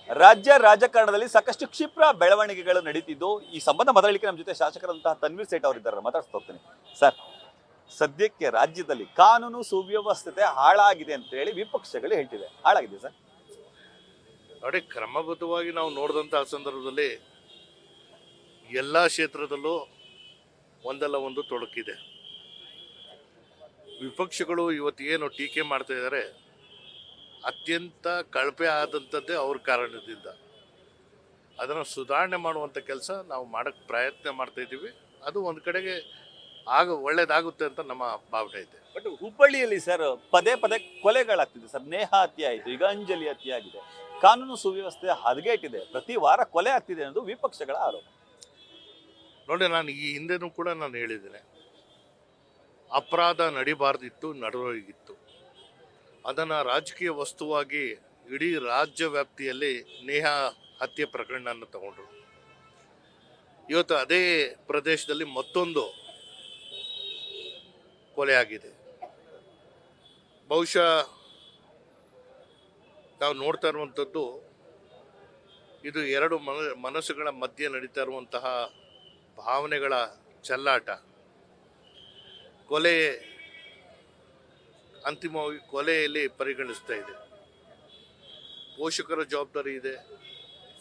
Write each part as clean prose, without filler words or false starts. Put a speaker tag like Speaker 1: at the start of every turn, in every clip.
Speaker 1: ರಾಜ್ಯ ರಾಜಕಾರಣದಲ್ಲಿ ಸಾಕಷ್ಟು ಕ್ಷಿಪ್ರ ಬೆಳವಣಿಗೆಗಳು ನಡೀತಿದ್ದು ಈ ಸಂಬಂಧ ಮಾತಾಡಲಿಕ್ಕೆ ನಮ್ಮ ಜೊತೆ ಶಾಸಕರಂತಹ ತನ್ವೀರ್ ಸೇಠ್ ಅವರಿದ್ದಾರೆ, ಮಾತಾಡ್ಸ್ತಾ ಹೋಗ್ತೀನಿ. ಸರ್, ಸದ್ಯಕ್ಕೆ ರಾಜ್ಯದಲ್ಲಿ ಕಾನೂನು ಸುವ್ಯವಸ್ಥತೆ ಹಾಳಾಗಿದೆ ಅಂತ ಹೇಳಿ ವಿಪಕ್ಷಗಳು ಹೇಳ್ತಿದೆ. ಹಾಳಾಗಿದೆ ಸರ್?
Speaker 2: ನೋಡಿ, ಕ್ರಮಬದ್ಧವಾಗಿ ನಾವು ನೋಡಿದಂತಹ ಸಂದರ್ಭದಲ್ಲಿ ಎಲ್ಲ ಕ್ಷೇತ್ರದಲ್ಲೂ ಒಂದಲ್ಲ ಒಂದು ತೊಡಕಿದೆ. ವಿಪಕ್ಷಗಳು ಇವತ್ತು ಏನು ಟೀಕೆ ಮಾಡ್ತಾ ಇದ್ದಾರೆ, ಅತ್ಯಂತ ಕಳಪೆ ಆದಂಥದ್ದೇ ಅವ್ರ ಕಾರಣದಿಂದ. ಅದನ್ನು ಸುಧಾರಣೆ ಮಾಡುವಂಥ ಕೆಲಸ ನಾವು ಮಾಡೋಕ್ಕೆ ಪ್ರಯತ್ನ ಮಾಡ್ತಾ ಇದ್ದೀವಿ. ಅದು ಒಂದು ಕಡೆಗೆ ಒಳ್ಳೇದಾಗುತ್ತೆ ಅಂತ ನಮ್ಮ ಭಾವನೆ ಇದೆ.
Speaker 1: ಬಟ್ ಹುಬ್ಬಳ್ಳಿಯಲ್ಲಿ ಸರ್ ಪದೇ ಪದೇ ಕೊಲೆಗಳಾಗ್ತಿದೆ ಸರ್. ನೇಹಾ ಹತ್ಯೆ ಆಯಿತು, ಈಗ ಅಂಜಲಿ ಹತ್ಯೆ ಆಗಿದೆ. ಕಾನೂನು ಸುವ್ಯವಸ್ಥೆ ಹದಗೆಟ್ಟಿದೆ, ಪ್ರತಿ ವಾರ ಕೊಲೆ ಆಗ್ತಿದೆ ಅನ್ನೋದು ವಿಪಕ್ಷಗಳ ಆರೋಪ.
Speaker 2: ನೋಡಿ, ನಾನು ಈ ಹಿಂದೆನೂ ಕೂಡ ನಾನು ಹೇಳಿದ್ದೇನೆ, ಅಪರಾಧ ನಡಿಬಾರ್ದಿತ್ತು, ನಡೆದೋಗಿತ್ತು. ಅದನ್ನು ರಾಜಕೀಯ ವಸ್ತುವಾಗಿ ಇಡೀ ರಾಜ್ಯ ವ್ಯಾಪ್ತಿಯಲ್ಲಿ ನೇಹಾ ಹತ್ಯೆ ಪ್ರಕರಣವನ್ನು ತಗೊಂಡ್ರು. ಇವತ್ತು ಅದೇ ಪ್ರದೇಶದಲ್ಲಿ ಮತ್ತೊಂದು ಕೊಲೆ ಆಗಿದೆ. ಬಹುಶಃ ನಾವು ನೋಡ್ತಾ ಇರುವಂಥದ್ದು, ಇದು ಎರಡು ಮನಸ್ಸುಗಳ ಮಧ್ಯೆ ನಡೀತಾ ಇರುವಂತಹ ಭಾವನೆಗಳ ಚೆಲ್ಲಾಟ. ಕೊಲೆ ಅಂತಿಮವಾಗಿ ಕೊಲೆಯಲ್ಲಿ ಪರಿಗಣಿಸ್ತಾ ಇದೆ. ಪೋಷಕರ ಜವಾಬ್ದಾರಿ ಇದೆ,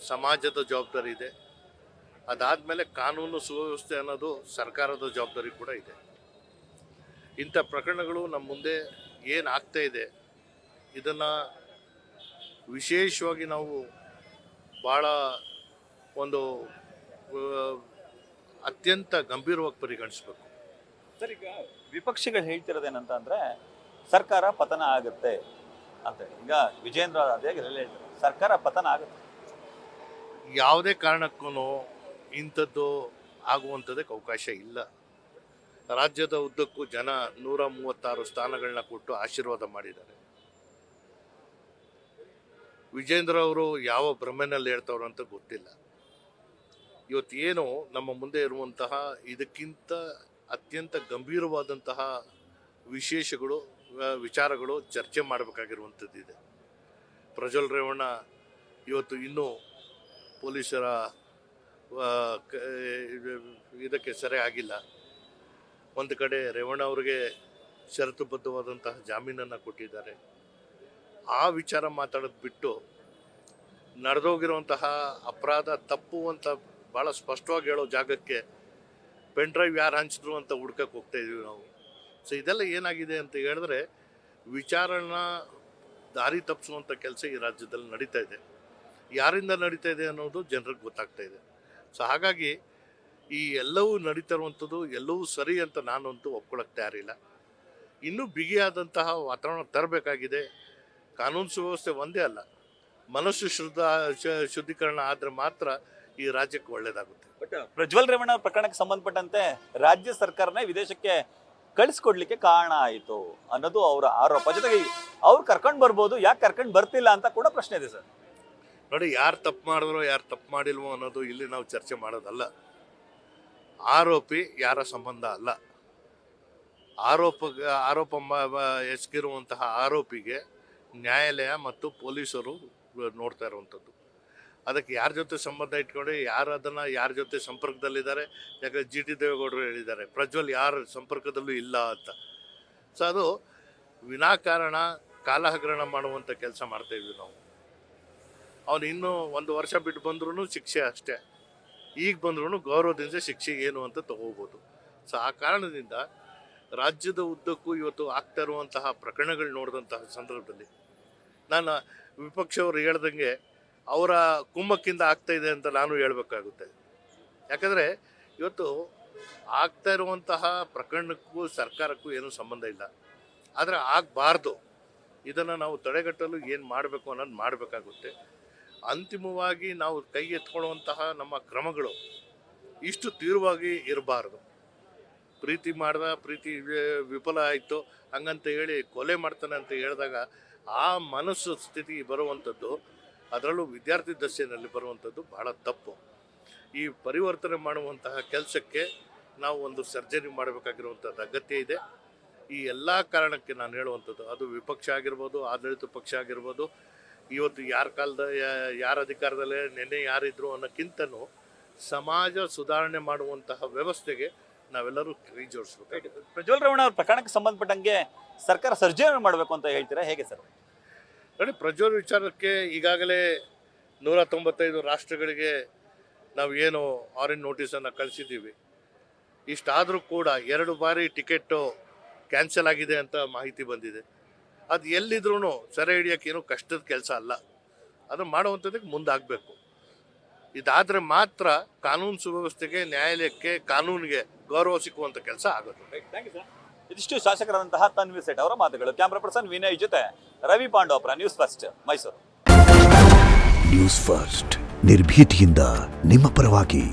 Speaker 2: ಸಮಾಜದ ಜವಾಬ್ದಾರಿ ಇದೆ, ಅದಾದಮೇಲೆ ಕಾನೂನು ಸುವ್ಯವಸ್ಥೆ ಅನ್ನೋದು ಸರ್ಕಾರದ ಜವಾಬ್ದಾರಿ ಕೂಡ ಇದೆ. ಇಂಥ ಪ್ರಕರಣಗಳು ನಮ್ಮ ಮುಂದೆ ಏನಾಗ್ತಾ ಇದೆ, ಇದನ್ನು ವಿಶೇಷವಾಗಿ ನಾವು ಭಾಳ ಒಂದು ಅತ್ಯಂತ ಗಂಭೀರವಾಗಿ ಪರಿಗಣಿಸಬೇಕು.
Speaker 1: ಸರ್, ಈಗ ವಿಪಕ್ಷಗಳು ಹೇಳ್ತಿರೋದೇನಂತ ಅಂದ್ರೆ ಸರ್ಕಾರ ಪತನ ಆಗುತ್ತೆ ಅಂತ. ಈಗ ವಿಜೇಂದ್ರ ಅದೇ ಹೇಳ್ತಾರೆ, ಸರ್ಕಾರ ಪತನ ಆಗುತ್ತೆ.
Speaker 2: ಯಾವುದೇ ಕಾರಣಕ್ಕೂ ಇಂಥದ್ದು ಆಗುವಂಥದ್ದಕ್ಕೆ ಅವಕಾಶ ಇಲ್ಲ. ರಾಜ್ಯದ ಉದ್ದಕ್ಕೂ ಜನ 136 ಸ್ಥಾನಗಳನ್ನ ಕೊಟ್ಟು ಆಶೀರ್ವಾದ ಮಾಡಿದ್ದಾರೆ. ವಿಜೇಂದ್ರ ಅವರು ಯಾವ ಭ್ರಮೆನಲ್ಲಿ ಹೇಳ್ತವ್ರು ಅಂತ ಗೊತ್ತಿಲ್ಲ. ಇವತ್ತೇನು ನಮ್ಮ ಮುಂದೆ ಇರುವಂತಹ ಇದಕ್ಕಿಂತ ಅತ್ಯಂತ ಗಂಭೀರವಾದಂತಹ ವಿಚಾರಗಳು ಚರ್ಚೆ ಮಾಡಬೇಕಾಗಿರುವಂಥದ್ದಿದೆ. ಪ್ರಜ್ವಲ್ ರೇವಣ್ಣ ಇವತ್ತು ಇನ್ನೂ ಪೊಲೀಸರ ಇದಕ್ಕೆ ಸೆರೆ ಆಗಿಲ್ಲ. ಒಂದು ಕಡೆ ರೇವಣ್ಣ ಅವರಿಗೆ ಷರತ್ತುಬದ್ಧವಾದಂತಹ ಜಾಮೀನನ್ನು ಕೊಟ್ಟಿದ್ದಾರೆ. ಆ ವಿಚಾರ ಮಾತಾಡೋದು ಬಿಟ್ಟು ನಡೆದೋಗಿರುವಂತಹ ಅಪರಾಧ ತಪ್ಪು ಅಂತ ಭಾಳ ಸ್ಪಷ್ಟವಾಗಿ ಹೇಳೋ ಜಾಗಕ್ಕೆ ಪೆನ್ ಡ್ರೈವ್ ಯಾರು ಹಂಚಿದ್ರು ಅಂತ ಹುಡ್ಕಕ್ಕೆ ಹೋಗ್ತಾ ಇದೀವಿ ನಾವು. ಸೊ ಇದೆಲ್ಲ ಏನಾಗಿದೆ ಅಂತ ಹೇಳಿದ್ರೆ, ವಿಚಾರನ ದಾರಿ ತಪ್ಪಿಸುವಂಥ ಕೆಲಸ ಈ ರಾಜ್ಯದಲ್ಲಿ ನಡೀತಾ ಇದೆ. ಯಾರಿಂದ ನಡೀತಾ ಇದೆ ಅನ್ನೋದು ಜನರಿಗೆ ಗೊತ್ತಾಗ್ತಾ ಇದೆ. ಸೊ ಹಾಗಾಗಿ ಈ ಎಲ್ಲವೂ ನಡೀತಾ ಇರುವಂಥದ್ದು ಎಲ್ಲವೂ ಸರಿ ಅಂತ ನಾನಂತೂ ಒಪ್ಕೊಳ್ಳೋಕ್ಕೆ ತಯಾರಿಲ್ಲ. ಇನ್ನೂ ಬಿಗಿಯಾದಂತಹ ವಾತಾವರಣ ತರಬೇಕಾಗಿದೆ. ಕಾನೂನು ಸುವ್ಯವಸ್ಥೆ ಒಂದೇ ಅಲ್ಲ, ಮನಸ್ಸು ಶುದ್ಧೀಕರಣ ಆದರೆ ಮಾತ್ರ ಈ ರಾಜ್ಯಕ್ಕೆ ಒಳ್ಳೇದಾಗುತ್ತೆ.
Speaker 1: ಬಟ್ ಪ್ರಜ್ವಲ್ ರೇವಣ್ಣ ಪ್ರಕರಣಕ್ಕೆ ಸಂಬಂಧಪಟ್ಟಂತೆ ರಾಜ್ಯ ಸರ್ಕಾರನೇ ವಿದೇಶಕ್ಕೆ ಕಳಿಸ್ಕೊಡ್ಲಿಕ್ಕೆ ಕಾರಣ ಆಯಿತು ಅನ್ನೋದು ಅವರ ಆರೋಪ. ಜೊತೆಗೆ ಅವ್ರು ಕರ್ಕೊಂಡು ಬರ್ಬೋದು, ಯಾಕೆ ಕರ್ಕೊಂಡು ಬರ್ತಿಲ್ಲ ಅಂತ ಕೂಡ ಪ್ರಶ್ನೆ ಇದೆ ಸರ್.
Speaker 2: ನೋಡಿ, ಯಾರು ತಪ್ಪು ಮಾಡಿದ್ರೋ ಯಾರು ತಪ್ಪು ಮಾಡಿಲ್ವೋ ಅನ್ನೋದು ಇಲ್ಲಿ ನಾವು ಚರ್ಚೆ ಮಾಡೋದಲ್ಲ. ಆರೋಪಿ ಯಾರ ಸಂಬಂಧ ಅಲ್ಲ. ಆರೋಪ ಎಸಗಿರುವಂತಹ ಆರೋಪಿಗೆ ನ್ಯಾಯಾಲಯ ಮತ್ತು ಪೊಲೀಸರು ನೋಡ್ತಾ ಇರುವಂಥದ್ದು. ಅದಕ್ಕೆ ಯಾರ ಜೊತೆ ಸಂಬಂಧ ಇಟ್ಕೊಂಡು ಯಾರ ಜೊತೆ ಸಂಪರ್ಕದಲ್ಲಿದ್ದಾರೆ. ಯಾಕಂದರೆ ಜಿ ಟಿ ದೇವೇಗೌಡರು ಹೇಳಿದ್ದಾರೆ ಪ್ರಜ್ವಲ್ ಯಾರ ಸಂಪರ್ಕದಲ್ಲೂ ಇಲ್ಲ ಅಂತ. ಸೊ ಅದು ವಿನಾಕಾರಣ ಕಾಲಹಗರಣ ಮಾಡುವಂಥ ಕೆಲಸ ಮಾಡ್ತಾಯಿದ್ವಿ ನಾವು. ಅವನು ಇನ್ನೂ 1 ವರ್ಷ ಬಿಟ್ಟು ಬಂದ್ರೂ ಶಿಕ್ಷೆ ಅಷ್ಟೇ, ಈಗ ಬಂದ್ರೂ ಗೌರವದಿಂದ ಶಿಕ್ಷೆ ಏನು ಅಂತ ತಗೋಬೋದು. ಸೊ ಆ ಕಾರಣದಿಂದ ರಾಜ್ಯದ ಉದ್ದಕ್ಕೂ ಇವತ್ತು ಆಗ್ತಾ ಇರುವಂತಹ ಪ್ರಕರಣಗಳು ನೋಡಿದಂತಹ ಸಂದರ್ಭದಲ್ಲಿ ನಾನು ವಿಪಕ್ಷವರು ಹೇಳ್ದಂಗೆ ಅವರ ಕುಮ್ಮಕ್ಕಿಂದ ಆಗ್ತಾ ಇದೆ ಅಂತ ನಾನು ಹೇಳಬೇಕಾಗುತ್ತೆ. ಯಾಕಂದರೆ ಇವತ್ತು ಆಗ್ತಾ ಇರುವಂತಹ ಪ್ರಕರಣಕ್ಕೂ ಸರ್ಕಾರಕ್ಕೂ ಏನೂ ಸಂಬಂಧ ಇಲ್ಲ. ಆದರೆ ಆಗಬಾರ್ದು. ಇದನ್ನು ನಾವು ತಡೆಗಟ್ಟಲು ಏನು ಮಾಡಬೇಕು ಅನ್ನೋದು ಮಾಡಬೇಕಾಗುತ್ತೆ. ಅಂತಿಮವಾಗಿ ನಾವು ಕೈ ಎತ್ಕೊಳ್ಳುವಂತಹ ನಮ್ಮ ಕ್ರಮಗಳು ಇಷ್ಟು ತೀವ್ರವಾಗಿ ಇರಬಾರ್ದು. ಪ್ರೀತಿ ವಿಫಲ ಆಯಿತು ಹಂಗಂತ ಹೇಳಿ ಕೊಲೆ ಮಾಡ್ತಾನೆ ಅಂತ ಹೇಳಿದಾಗ ಆ ಮನಸ್ಸು ಸ್ಥಿತಿ ಬರುವಂಥದ್ದು, ಅದರಲ್ಲೂ ವಿದ್ಯಾರ್ಥಿ ದಶೆಯಲ್ಲಿ ಬರುವಂಥದ್ದು ಬಹಳ ತಪ್ಪು. ಈ ಪರಿವರ್ತನೆ ಮಾಡುವಂತಹ ಕೆಲಸಕ್ಕೆ ನಾವು ಒಂದು ಸರ್ಜರಿ ಮಾಡಬೇಕಾಗಿರುವಂಥದ್ದು ಅಗತ್ಯ ಇದೆ. ಈ ಎಲ್ಲ ಕಾರಣಕ್ಕೆ ನಾನು ಹೇಳುವಂಥದ್ದು, ಅದು ವಿಪಕ್ಷ ಆಗಿರ್ಬೋದು, ಆಡಳಿತ ಪಕ್ಷ ಆಗಿರ್ಬೋದು, ಇವತ್ತು ಯಾರ ಕಾಲದ ಯಾರ ಅಧಿಕಾರದಲ್ಲೇ ನೆನ್ನೆ ಯಾರಿದ್ರು ಅನ್ನೋಕ್ಕಿಂತನೂ ಸಮಾಜ ಸುಧಾರಣೆ ಮಾಡುವಂತಹ ವ್ಯವಸ್ಥೆಗೆ ನಾವೆಲ್ಲರೂ ಕೈ ಜೋಡಿಸ್ಬೇಕು.
Speaker 1: ಪ್ರಜ್ವಲ್ ರೇವಣ್ಣ ಅವ್ರ ಪ್ರಕರಣಕ್ಕೆ ಸಂಬಂಧಪಟ್ಟಂಗೆ ಸರ್ಕಾರ ಸರ್ಜನೆ ಮಾಡಬೇಕು ಅಂತ ಹೇಳ್ತೀರಾ, ಹೇಗೆ ಸರ್?
Speaker 2: ನೋಡಿ, ಪ್ರಜ್ವಲ್ ವಿಚಾರಕ್ಕೆ ಈಗಾಗಲೇ 195 ರಾಷ್ಟ್ರಗಳಿಗೆ ನಾವು ಏನು ಆರೆಂಜ್ ನೋಟಿಸನ್ನು ಕಳಿಸಿದ್ದೀವಿ. ಇಷ್ಟಾದರೂ ಕೂಡ 2 ಬಾರಿ ಟಿಕೆಟು ಕ್ಯಾನ್ಸಲ್ ಆಗಿದೆ ಅಂತ ಮಾಹಿತಿ ಬಂದಿದೆ. ಅದು ಎಲ್ಲಿದ್ರೂ ಸೆರೆ ಹಿಡಿಯೋಕೆ ಏನೂ ಕಷ್ಟದ ಕೆಲಸ ಅಲ್ಲ. ಅದು ಮಾಡುವಂಥದ್ದಕ್ಕೆ ಮುಂದಾಗಬೇಕು. ಇದಾದರೆ ಮಾತ್ರ ಕಾನೂನು ಸುವ್ಯವಸ್ಥೆಗೆ, ನ್ಯಾಯಾಲಯಕ್ಕೆ, ಕಾನೂನಿಗೆ ಗೌರವ ಸಿಕ್ಕುವಂಥ ಕೆಲಸ ಆಗೋದು.
Speaker 1: ಇದಿಷ್ಟು ಶಾಸಕರಾದಂತಹ ತನ್ವೀರ್ ಸೇಠ್ ಅವರ ಮಾತುಗಳು. ಕ್ಯಾಮ್ರಾ ಪರ್ಸನ್ ವಿನಯ್ ಜೊತೆ Ravi Pandavapura, news first, Mysuru.
Speaker 3: News first ನಿರ್ಭೀತಿಯಿಂದ ನಿಮ್ಮ ಪರವಾಗಿ.